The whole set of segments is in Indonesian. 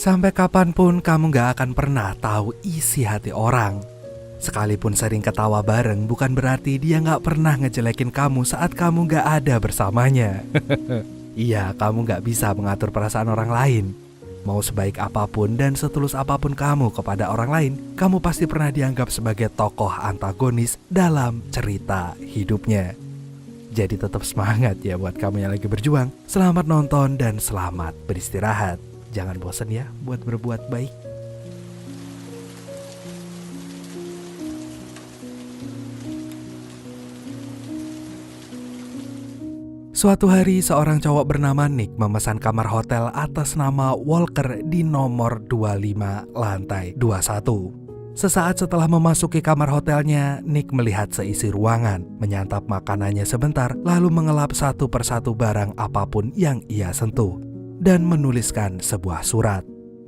Sampai kapanpun kamu gak akan pernah tahu isi hati orang. Sekalipun sering ketawa bareng, bukan berarti dia gak pernah ngejelekin kamu saat kamu gak ada bersamanya. Iya, kamu gak bisa mengatur perasaan orang lain. Mau sebaik apapun dan setulus apapun kamu kepada orang lain, kamu pasti pernah dianggap sebagai tokoh antagonis dalam cerita hidupnya. Jadi tetap semangat ya buat kamu yang lagi berjuang. Selamat nonton dan selamat beristirahat. Jangan bosan ya buat berbuat baik. Suatu hari seorang cowok bernama Nick memesan kamar hotel atas nama Walker di nomor 25 lantai 21. Sesaat setelah memasuki kamar hotelnya, Nick melihat seisi ruangan, menyantap makanannya sebentar, lalu mengelap satu persatu barang apapun yang ia sentuh, dan menuliskan sebuah surat.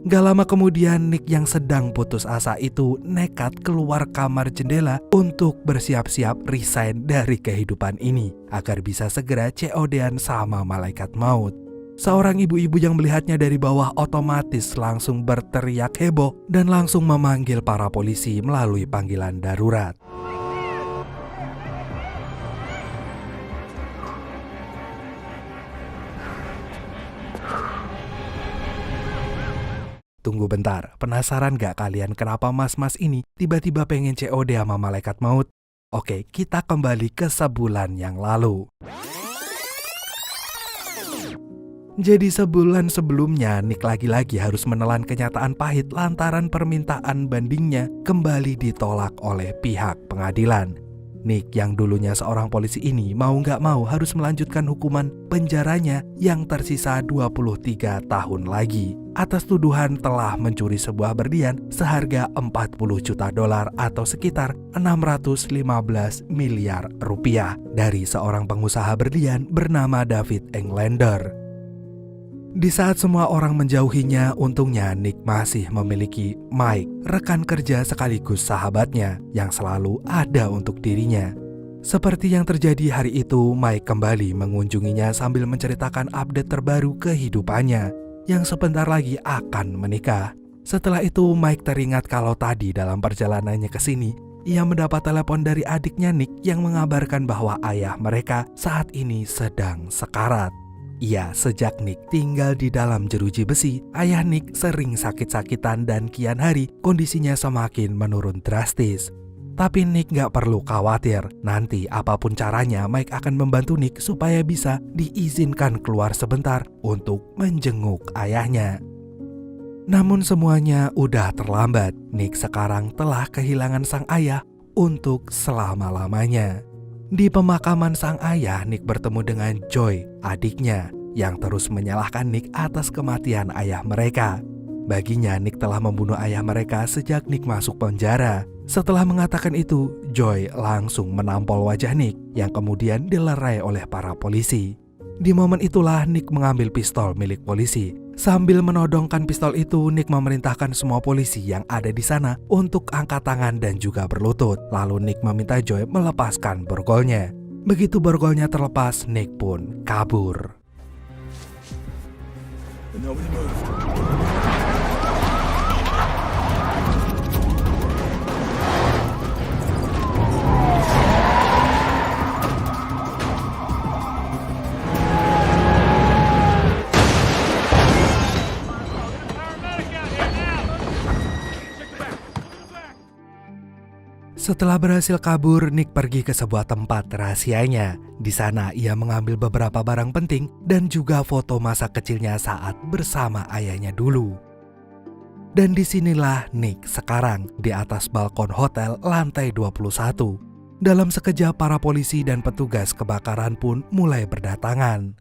Gak lama kemudian, Nick yang sedang putus asa itu nekat keluar kamar jendela untuk bersiap-siap resign dari kehidupan ini agar bisa segera COD-an sama malaikat maut. Seorang ibu-ibu yang melihatnya dari bawah otomatis langsung berteriak heboh dan langsung memanggil para polisi melalui panggilan darurat. Tunggu bentar, penasaran gak kalian kenapa mas-mas ini tiba-tiba pengen COD sama malaikat maut? Oke, kita kembali ke sebulan yang lalu. Jadi sebulan sebelumnya, Nick lagi-lagi harus menelan kenyataan pahit lantaran permintaan bandingnya kembali ditolak oleh pihak pengadilan. Nick yang dulunya seorang polisi ini mau gak mau harus melanjutkan hukuman penjaranya yang tersisa 23 tahun lagi atas tuduhan telah mencuri sebuah berlian seharga 40 juta dolar atau sekitar 615 miliar rupiah dari seorang pengusaha berlian bernama David Englander. Di saat semua orang menjauhinya, untungnya Nick masih memiliki Mike, rekan kerja sekaligus sahabatnya yang selalu ada untuk dirinya. Seperti yang terjadi hari itu, Mike kembali mengunjunginya sambil menceritakan update terbaru kehidupannya yang sebentar lagi akan menikah. Setelah itu, Mike teringat kalau tadi dalam perjalanannya ke sini, ia mendapat telepon dari adiknya Nick yang mengabarkan bahwa ayah mereka saat ini sedang sekarat. Iya, sejak Nick tinggal di dalam jeruji besi, ayah Nick sering sakit-sakitan dan kian hari kondisinya semakin menurun drastis. Tapi Nick gak perlu khawatir, nanti apapun caranya Mike akan membantu Nick supaya bisa diizinkan keluar sebentar untuk menjenguk ayahnya. Namun semuanya udah terlambat, Nick sekarang telah kehilangan sang ayah untuk selama-lamanya. Di pemakaman sang ayah, Nick bertemu dengan Joy, adiknya, yang terus menyalahkan Nick atas kematian ayah mereka. Baginya, Nick telah membunuh ayah mereka sejak Nick masuk penjara. Setelah mengatakan itu, Joy langsung menampol wajah Nick yang kemudian dilerai oleh para polisi. Di momen itulah Nick mengambil pistol milik polisi. Sambil menodongkan pistol itu, Nick memerintahkan semua polisi yang ada di sana untuk angkat tangan dan juga berlutut. Lalu Nick meminta Joy melepaskan borgolnya. Begitu borgolnya terlepas, Nick pun kabur. Setelah berhasil kabur, Nick pergi ke sebuah tempat rahasianya. Di sana ia mengambil beberapa barang penting dan juga foto masa kecilnya saat bersama ayahnya dulu. Dan disinilah Nick sekarang di atas balkon hotel lantai 21. Dalam sekejap para polisi dan petugas kebakaran pun mulai berdatangan.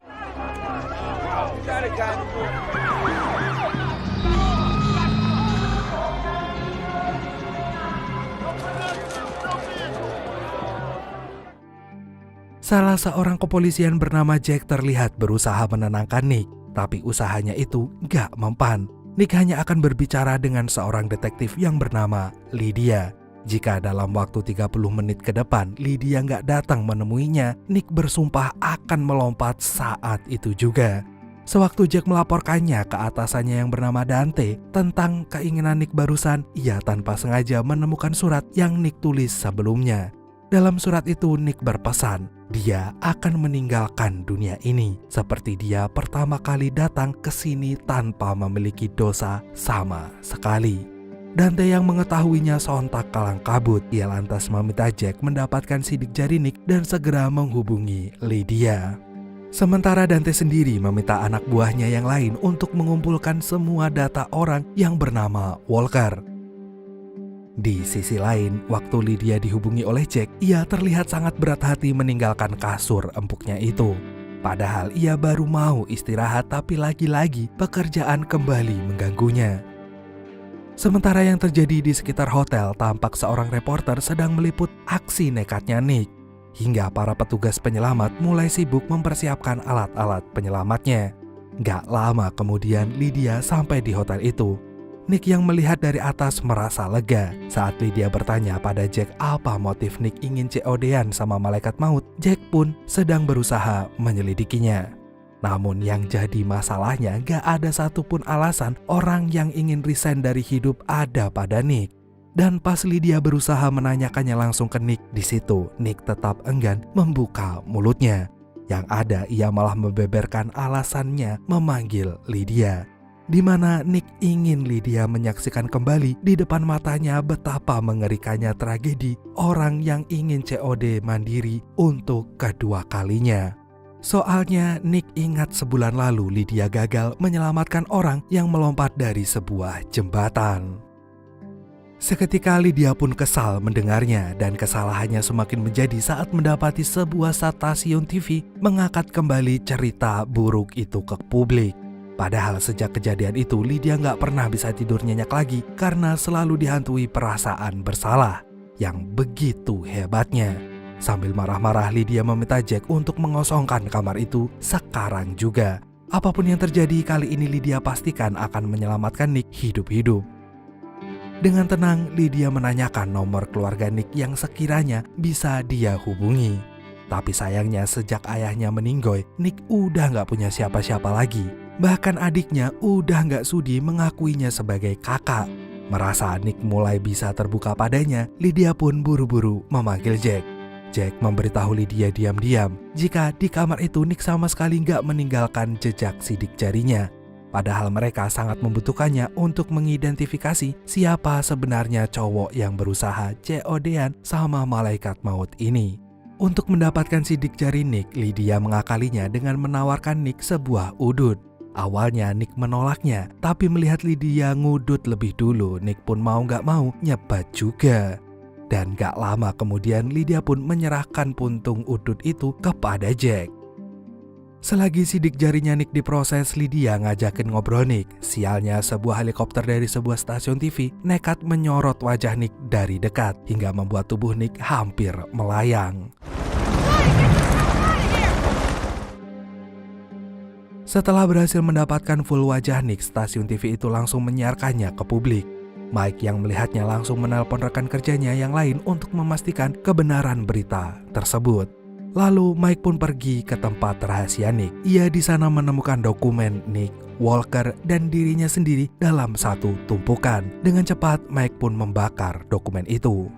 Salah seorang kepolisian bernama Jack terlihat berusaha menenangkan Nick, tapi usahanya itu gak mempan. Nick hanya akan berbicara dengan seorang detektif yang bernama Lydia. Jika dalam waktu 30 menit ke depan Lydia gak datang menemuinya, Nick bersumpah akan melompat saat itu juga. Sewaktu Jack melaporkannya ke atasannya yang bernama Dante tentang keinginan Nick barusan, ia tanpa sengaja menemukan surat yang Nick tulis sebelumnya. Dalam surat itu Nick berpesan, dia akan meninggalkan dunia ini seperti dia pertama kali datang ke sini tanpa memiliki dosa sama sekali. Dante yang mengetahuinya sontak kalang kabut. Ia lantas meminta Jack mendapatkan sidik jari Nick dan segera menghubungi Lydia. Sementara Dante sendiri meminta anak buahnya yang lain untuk mengumpulkan semua data orang yang bernama Walker. Di sisi lain, waktu Lydia dihubungi oleh Jack, ia terlihat sangat berat hati meninggalkan kasur empuknya itu. Padahal ia baru mau istirahat, tapi lagi-lagi pekerjaan kembali mengganggunya. Sementara yang terjadi di sekitar hotel, tampak seorang reporter sedang meliput aksi nekatnya Nick. Hingga para petugas penyelamat mulai sibuk mempersiapkan alat-alat penyelamatnya. Gak lama kemudian Lydia sampai di hotel itu. Nick yang melihat dari atas merasa lega. Saat Lydia bertanya pada Jack apa motif Nick ingin COD-an sama malaikat maut, Jack pun sedang berusaha menyelidikinya. Namun yang jadi masalahnya gak ada satupun alasan orang yang ingin resign dari hidup ada pada Nick. Dan pas Lydia berusaha menanyakannya langsung ke Nick, di situ Nick tetap enggan membuka mulutnya. Yang ada ia malah membeberkan alasannya memanggil Lydia, di mana Nick ingin Lydia menyaksikan kembali di depan matanya betapa mengerikannya tragedi orang yang ingin COD mandiri untuk kedua kalinya. Soalnya Nick ingat sebulan lalu Lydia gagal menyelamatkan orang yang melompat dari sebuah jembatan. Seketika Lydia pun kesal mendengarnya dan kesalahannya semakin menjadi saat mendapati sebuah stasiun TV mengangkat kembali cerita buruk itu ke publik. Padahal sejak kejadian itu Lydia gak pernah bisa tidur nyenyak lagi karena selalu dihantui perasaan bersalah yang begitu hebatnya. Sambil marah-marah Lydia meminta Jack untuk mengosongkan kamar itu sekarang juga. Apapun yang terjadi kali ini Lydia pastikan akan menyelamatkan Nick hidup-hidup. Dengan tenang, Lydia menanyakan nomor keluarga Nick yang sekiranya bisa dia hubungi. Tapi sayangnya sejak ayahnya meninggoy, Nick udah gak punya siapa-siapa lagi. Bahkan adiknya udah gak sudi mengakuinya sebagai kakak. Merasa Nick mulai bisa terbuka padanya, Lydia pun buru-buru memanggil Jack. Jack memberitahu Lydia diam-diam jika di kamar itu Nick sama sekali gak meninggalkan jejak sidik jarinya. Padahal mereka sangat membutuhkannya untuk mengidentifikasi siapa sebenarnya cowok yang berusaha COD-an sama malaikat maut ini. Untuk mendapatkan sidik jari Nick, Lydia mengakalinya dengan menawarkan Nick sebuah udut. Awalnya Nick menolaknya, tapi melihat Lydia ngudut lebih dulu, Nick pun mau gak mau nyebat juga. Dan gak lama kemudian Lydia pun menyerahkan puntung udut itu kepada Jack. Selagi sidik jarinya Nick diproses, Lydia ngajakin ngobrol Nick. Sialnya sebuah helikopter dari sebuah stasiun TV nekat menyorot wajah Nick dari dekat hingga membuat tubuh Nick hampir melayang. Setelah berhasil mendapatkan full wajah Nick, stasiun TV itu langsung menyiarkannya ke publik. Mike yang melihatnya langsung menelpon rekan kerjanya yang lain untuk memastikan kebenaran berita tersebut. Lalu Mike pun pergi ke tempat rahasia Nick. Ia di sana menemukan dokumen Nick, Walker, dan dirinya sendiri dalam satu tumpukan. Dengan cepat Mike pun membakar dokumen itu.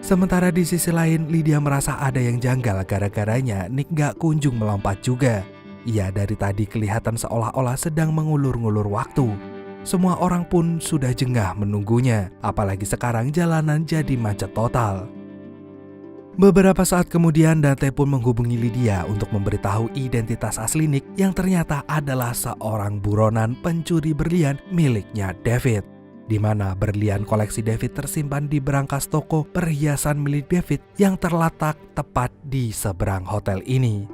Sementara di sisi lain Lydia merasa ada yang janggal gara-garanya Nick gak kunjung melompat juga. Ia dari tadi kelihatan seolah-olah sedang mengulur-ngulur waktu. Semua orang pun sudah jengah menunggunya, apalagi sekarang jalanan jadi macet total. Beberapa saat kemudian Dante pun menghubungi Lydia untuk memberitahu identitas asli Nick yang ternyata adalah seorang buronan pencuri berlian miliknya David. Di mana berlian koleksi David tersimpan di berangkas toko perhiasan milik David yang terletak tepat di seberang hotel ini.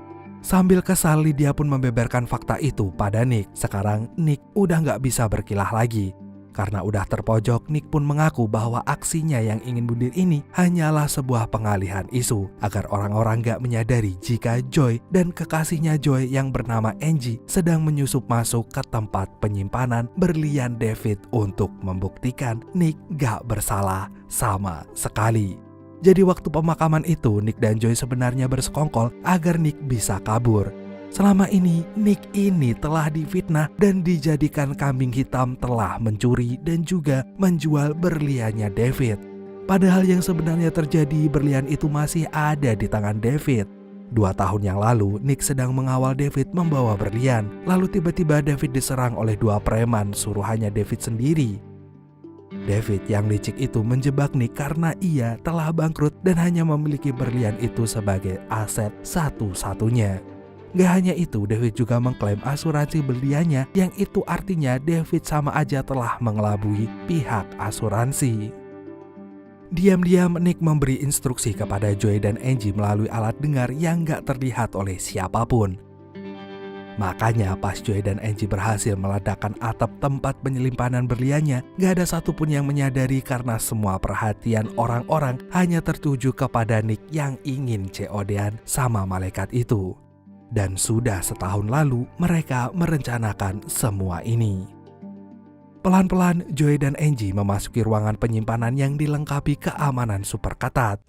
Sambil kesal Lydia pun membeberkan fakta itu pada Nick. Sekarang Nick udah gak bisa berkilah lagi. Karena udah terpojok, Nick pun mengaku bahwa aksinya yang ingin bunuh ini hanyalah sebuah pengalihan isu agar orang-orang gak menyadari jika Joy dan kekasihnya Joy yang bernama Angie sedang menyusup masuk ke tempat penyimpanan berlian David untuk membuktikan Nick gak bersalah sama sekali. Jadi waktu pemakaman itu, Nick dan Joy sebenarnya bersekongkol agar Nick bisa kabur. Selama ini, Nick ini telah difitnah dan dijadikan kambing hitam, telah mencuri dan juga menjual berliannya David. Padahal yang sebenarnya terjadi, berlian itu masih ada di tangan David. 2 tahun yang lalu, Nick sedang mengawal David membawa berlian. Lalu tiba-tiba David diserang oleh 2 preman suruhannya David sendiri. David yang licik itu menjebak Nick karena ia telah bangkrut dan hanya memiliki berlian itu sebagai aset satu-satunya. Gak hanya itu, David juga mengklaim asuransi berliannya, yang itu artinya David sama aja telah mengelabui pihak asuransi. Diam-diam Nick memberi instruksi kepada Joey dan Angie melalui alat dengar yang gak terlihat oleh siapapun. Makanya pas Joey dan Angie berhasil meledakkan atap tempat penyimpanan berliannya, gak ada satupun yang menyadari karena semua perhatian orang-orang hanya tertuju kepada Nick yang ingin COD-an sama malaikat itu. Dan sudah setahun lalu mereka merencanakan semua ini. Pelan-pelan Joey dan Angie memasuki ruangan penyimpanan yang dilengkapi keamanan super ketat.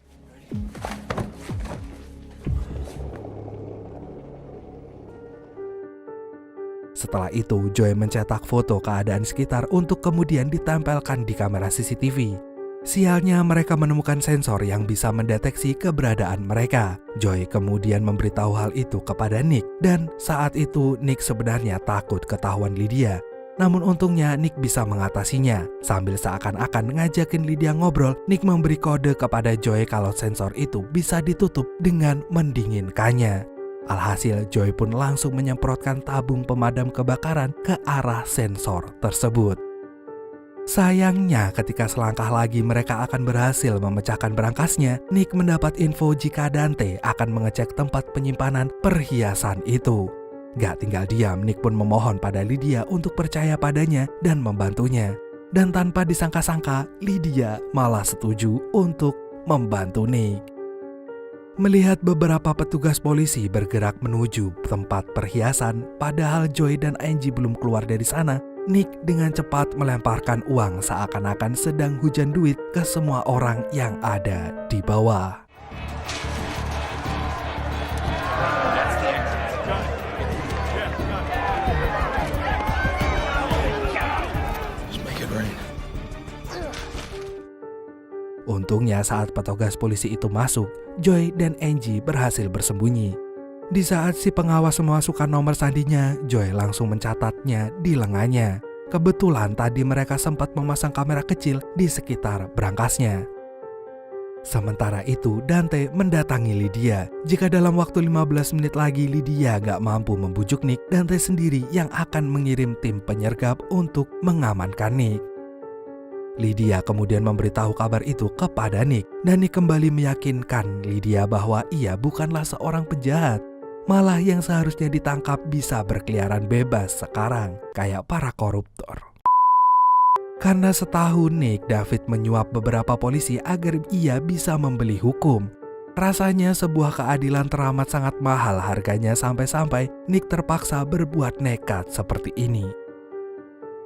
Setelah itu, Joey mencetak foto keadaan sekitar untuk kemudian ditempelkan di kamera CCTV. Sialnya mereka menemukan sensor yang bisa mendeteksi keberadaan mereka. Joey kemudian memberitahu hal itu kepada Nick, dan saat itu Nick sebenarnya takut ketahuan Lydia. Namun untungnya Nick bisa mengatasinya. Sambil seakan-akan ngajakin Lydia ngobrol, Nick memberi kode kepada Joey kalau sensor itu bisa ditutup dengan mendinginkannya. Alhasil Joey pun langsung menyemprotkan tabung pemadam kebakaran ke arah sensor tersebut. Sayangnya ketika selangkah lagi mereka akan berhasil memecahkan berangkasnya, Nick mendapat info jika Dante akan mengecek tempat penyimpanan perhiasan itu. Gak tinggal diam, Nick pun memohon pada Lydia untuk percaya padanya dan membantunya. Dan tanpa disangka-sangka, Lydia malah setuju untuk membantu Nick. Melihat beberapa petugas polisi bergerak menuju tempat perhiasan, padahal Joey dan Angie belum keluar dari sana, Nick dengan cepat melemparkan uang seakan-akan sedang hujan duit ke semua orang yang ada di bawah. Untungnya saat petugas polisi itu masuk, Joey dan Angie berhasil bersembunyi. Di saat si pengawas memasukkan nomor sandinya, Joey langsung mencatatnya di lengannya. Kebetulan tadi mereka sempat memasang kamera kecil di sekitar berangkasnya. Sementara itu, Dante mendatangi Lydia. Jika dalam waktu 15 menit lagi Lydia gak mampu membujuk Nick, Dante sendiri yang akan mengirim tim penyergap untuk mengamankan Nick. Lydia kemudian memberitahu kabar itu kepada Nick, dan Nick kembali meyakinkan Lydia bahwa ia bukanlah seorang penjahat. Malah yang seharusnya ditangkap bisa berkeliaran bebas sekarang, kayak para koruptor. Karena setahun Nick, David menyuap beberapa polisi agar ia bisa membeli hukum. Rasanya sebuah keadilan teramat sangat mahal harganya sampai-sampai Nick terpaksa berbuat nekat seperti ini.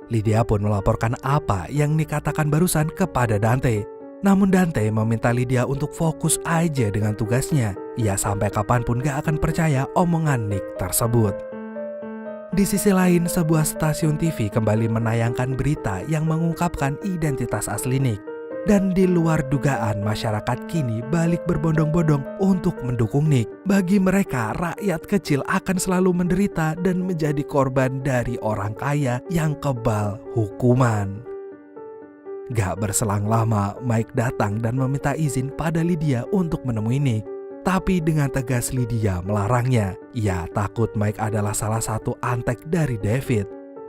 Lydia pun melaporkan apa yang Nick katakan barusan kepada Dante. Namun Dante meminta Lydia untuk fokus aja dengan tugasnya. Ia sampai kapanpun gak akan percaya omongan Nick tersebut. Di sisi lain, sebuah stasiun TV kembali menayangkan berita yang mengungkapkan identitas asli Nick. Dan di luar dugaan, masyarakat kini balik berbondong-bondong untuk mendukung Nick. Bagi mereka, rakyat kecil akan selalu menderita dan menjadi korban dari orang kaya yang kebal hukuman. Gak berselang lama, Mike datang dan meminta izin pada Lydia untuk menemui Nick. Tapi dengan tegas Lydia melarangnya. Ia takut Mike adalah salah satu antek dari David.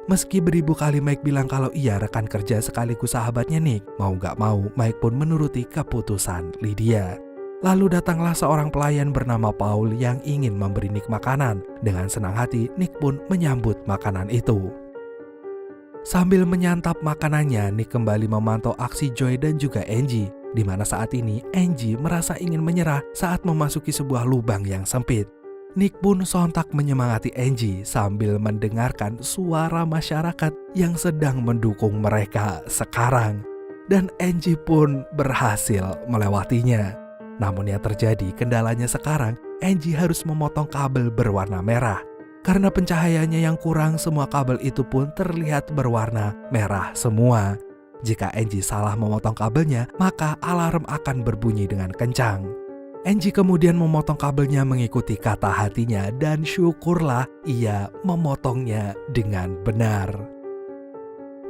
Meski beribu kali Mike bilang kalau ia rekan kerja sekaligus sahabatnya Nick, mau gak mau Mike pun menuruti keputusan Lydia. Lalu datanglah seorang pelayan bernama Paul yang ingin memberi Nick makanan. Dengan senang hati, Nick pun menyambut makanan itu. Sambil menyantap makanannya, Nick kembali memantau aksi Joey dan juga Angie, di mana saat ini Angie merasa ingin menyerah saat memasuki sebuah lubang yang sempit. Nick pun sontak menyemangati Angie sambil mendengarkan suara masyarakat yang sedang mendukung mereka sekarang. Dan Angie pun berhasil melewatinya. Namun yang terjadi kendalanya sekarang, Angie harus memotong kabel berwarna merah. Karena pencahayaannya yang kurang, semua kabel itu pun terlihat berwarna merah semua. Jika Angie salah memotong kabelnya, maka alarm akan berbunyi dengan kencang. Angie kemudian memotong kabelnya mengikuti kata hatinya dan syukurlah ia memotongnya dengan benar.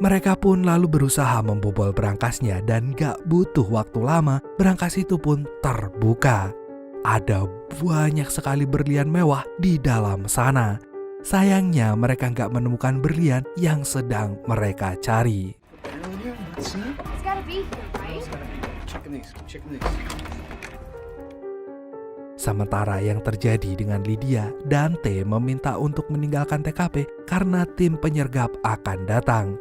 Mereka pun lalu berusaha membobol berangkasnya dan gak butuh waktu lama, berangkas itu pun terbuka. Ada banyak sekali berlian mewah di dalam sana. Sayangnya mereka gak menemukan berlian yang sedang mereka cari. It's gotta be here, right? Checking these. Sementara yang terjadi dengan Lydia, Dante meminta untuk meninggalkan TKP karena tim penyergap akan datang.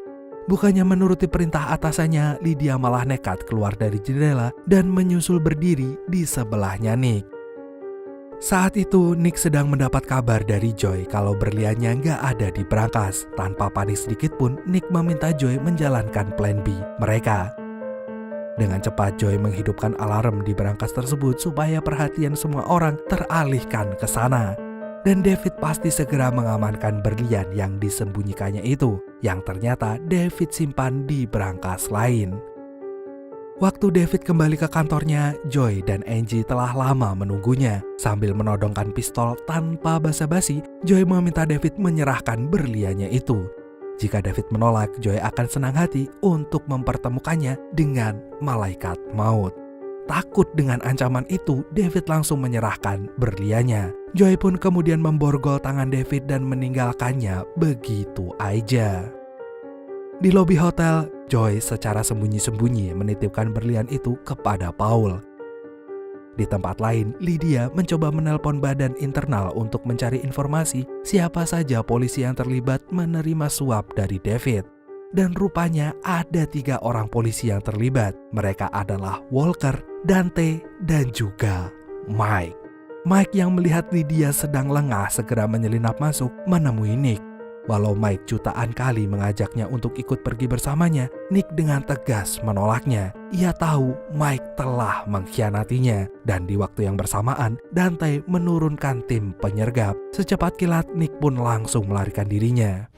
Bukannya menuruti perintah atasannya, Lydia malah nekat keluar dari jendela dan menyusul berdiri di sebelahnya Nick. Saat itu Nick sedang mendapat kabar dari Joy kalau berliannya nggak ada di berangkas. Tanpa panik sedikit pun, Nick meminta Joy menjalankan plan B mereka. Dengan cepat Joy menghidupkan alarm di berangkas tersebut supaya perhatian semua orang teralihkan ke sana. Dan David pasti segera mengamankan berlian yang disembunyikannya itu, yang ternyata David simpan di berangkas lain. Waktu David kembali ke kantornya, Joy dan Angie telah lama menunggunya. Sambil menodongkan pistol tanpa basa-basi, Joy meminta David menyerahkan berliannya itu. Jika David menolak, Joy akan senang hati untuk mempertemukannya dengan malaikat maut. Takut dengan ancaman itu, David langsung menyerahkan berliannya. Joy pun kemudian memborgol tangan David dan meninggalkannya begitu aja. Di lobi hotel, Joy secara sembunyi-sembunyi menitipkan berlian itu kepada Paul. Di tempat lain, Lydia mencoba menelpon badan internal untuk mencari informasi siapa saja polisi yang terlibat menerima suap dari David. Dan rupanya ada 3 orang polisi yang terlibat. Mereka adalah Walker, Dante, dan juga Mike. Mike yang melihat Lydia sedang lengah segera menyelinap masuk menemui Nick. Walau Mike jutaan kali mengajaknya untuk ikut pergi bersamanya, Nick dengan tegas menolaknya. Ia tahu Mike telah mengkhianatinya. Dan di waktu yang bersamaan, Dante menurunkan tim penyergap. Secepat kilat, Nick pun langsung melarikan dirinya.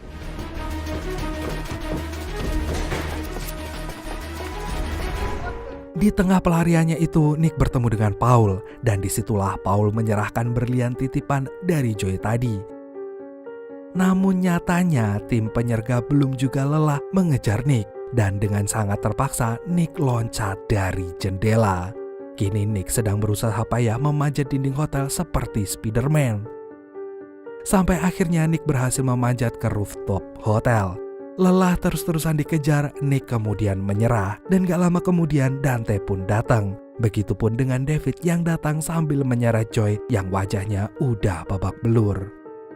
Di tengah pelariannya itu, Nick bertemu dengan Paul, dan disitulah Paul menyerahkan berlian titipan dari Joy tadi. Namun nyatanya tim penyergap belum juga lelah mengejar Nick, dan dengan sangat terpaksa Nick loncat dari jendela. Kini Nick sedang berusaha payah memanjat dinding hotel seperti Spider-Man. Sampai akhirnya Nick berhasil memanjat ke rooftop hotel. Lelah terus-terusan dikejar, Nick kemudian menyerah dan gak lama kemudian Dante pun datang. Begitupun dengan David yang datang sambil menyeret Joy yang wajahnya udah babak belur.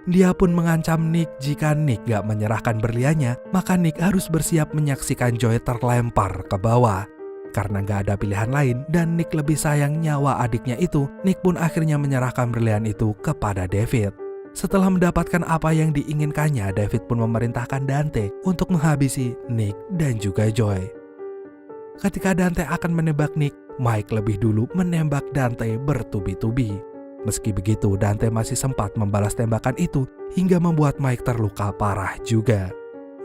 Dia pun mengancam Nick jika Nick gak menyerahkan berliannya, maka Nick harus bersiap menyaksikan Joy terlempar ke bawah. Karena gak ada pilihan lain dan Nick lebih sayang nyawa adiknya itu, Nick pun akhirnya menyerahkan berlian itu kepada David. Setelah mendapatkan apa yang diinginkannya, David pun memerintahkan Dante untuk menghabisi Nick dan juga Joy. Ketika Dante akan menembak Nick, Mike lebih dulu menembak Dante bertubi-tubi. Meski begitu, Dante masih sempat membalas tembakan itu hingga membuat Mike terluka parah juga.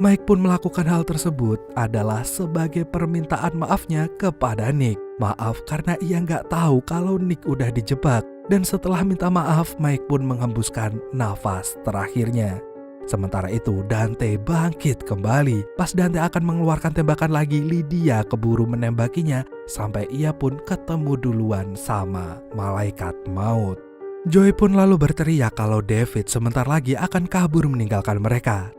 Mike pun melakukan hal tersebut adalah sebagai permintaan maafnya kepada Nick. Maaf karena ia nggak tahu kalau Nick udah dijebak. Dan setelah minta maaf, Mike pun menghembuskan nafas terakhirnya. Sementara itu, Dante bangkit kembali. Pas Dante akan mengeluarkan tembakan lagi, Lydia keburu menembakinya sampai ia pun ketemu duluan sama malaikat maut. Joy pun lalu berteriak kalau David sebentar lagi akan kabur meninggalkan mereka.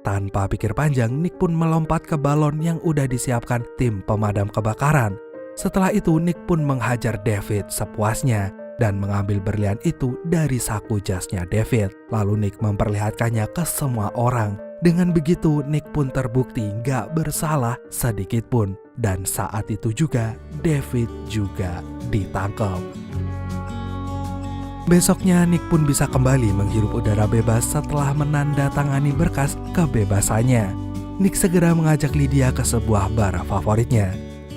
Tanpa pikir panjang, Nick pun melompat ke balon yang udah disiapkan tim pemadam kebakaran. Setelah itu Nick pun menghajar David sepuasnya dan mengambil berlian itu dari saku jasnya David. Lalu Nick memperlihatkannya ke semua orang. Dengan begitu Nick pun terbukti gak bersalah sedikit pun. Dan saat itu juga David juga ditangkap. Besoknya Nick pun bisa kembali menghirup udara bebas setelah menandatangani berkas kebebasannya. Nick segera mengajak Lydia ke sebuah bar favoritnya.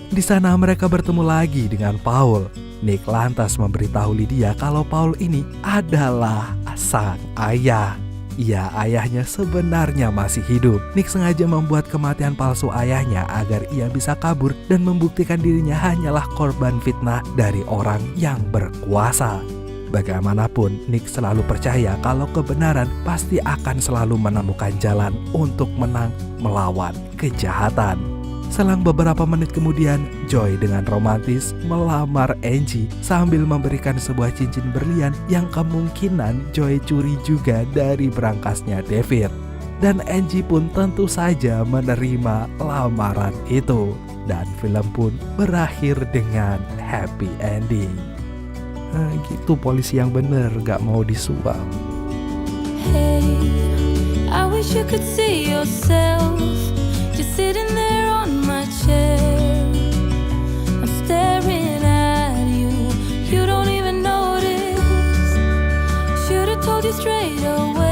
Di sana mereka bertemu lagi dengan Paul. Nick lantas memberitahu Lydia kalau Paul ini adalah adalah sang ayah. Ya, ayahnya sebenarnya masih hidup. Nick sengaja membuat kematian palsu ayahnya agar ia bisa kabur dan membuktikan dirinya hanyalah korban fitnah dari orang yang berkuasa. Bagaimanapun, Nick selalu percaya kalau kebenaran pasti akan selalu menemukan jalan untuk menang melawan kejahatan. Selang beberapa menit kemudian, Joy dengan romantis melamar Angie sambil memberikan sebuah cincin berlian yang kemungkinan Joy curi juga dari berangkasnya David. Dan Angie pun tentu saja menerima lamaran itu. Dan film pun berakhir dengan happy ending. Gitu polisi yang bener, gak mau disuap. Hey, I wish you could see yourself just sitting there on my chair. I'm staring at you, you don't even notice. Should've told you straight away.